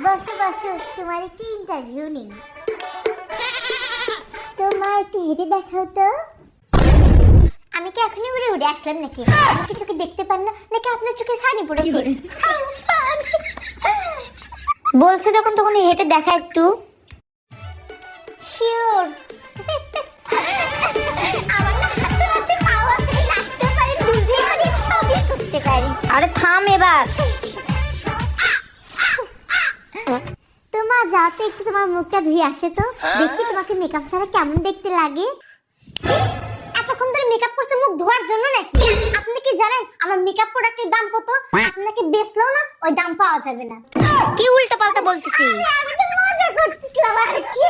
বসো বসো, তোমার একটু ইন্টারভিউ নেই। তোমার একটু হেঁটে দেখাও তো। আমি কি এখনই উড়ে উড়ে আসলাম নাকি? আমি কি চোখে দেখতে পান না নাকি আপনার চোখে ছানি পড়েছে? বলছে যখন তখন হেঁটে দেখা একটু। শিওর। আরে থাম এবার। তোমা যাতে একটু তোমার মুখটা ধুয়ে আসে তো, দেখি তোমাকে মেকআপ ছাড়া কেমন দেখতে লাগে। এতক্ষণ ধরে মেকআপ করছে মুখ ধোয়ার জন্য নাকি? আপনি কি জানেন আমার মেকআপ প্রোডাক্টের দাম কত? আপনাকে বেচলেও না ওই দাম পাওয়া যাবে না। কি উল্টো পাল্টা বলতেছিস? আমি তো মজা করতেছিলাম আর কি।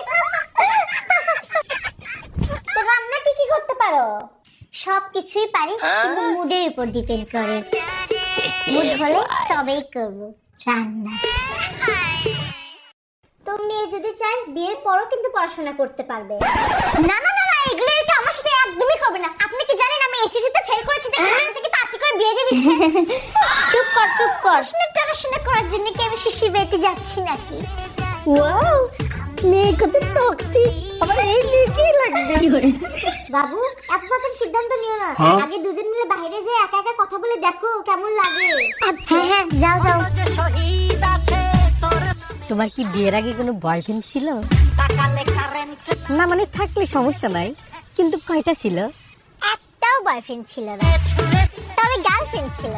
তো রান্না কি করতে পারো? সব কিছুই পারি, কিন্তু মুডের উপর ডিপেন্ড করে। মুড হলে তবেই করব রান্না। তো মেয়ে যদি চায় বিয়ের পরও কিন্তু পড়াশোনা করতে পারবে। না না না, এগুলো এটা আমার সাথে একদমই করবে না। আপনি কি জানেন আমি এসএসসি তে ফেল করেছি, দেখেন থেকে তাড়াতাড়ি করে বিয়ে দিয়ে দিচ্ছে। চুপ কর চুপ কর। পড়াশোনা করার জন্য কি আমি শিশি বেতে যাচ্ছি নাকি? ওয়াও, মেয়ে কত টক্সিক। আমার এই মেয়েকেই লাগবে। বাবু, এত তাড়াতাড়ি সিদ্ধান্ত নিও না। আগে দুজন মিলে বাইরে যেয়ে একা একা কথা বলে দেখো কেমন লাগে। আচ্ছা হ্যাঁ, যাও যাও। তোমার কি বিয়ের আগে কোনো বয়ফ্রেন্ড ছিল? না মানে থাকলে সমস্যা নাই, কিন্তু কয়টা ছিল? একটাও বয়ফ্রেন্ড ছিল না, তবে গার্লফ্রেন্ড ছিল।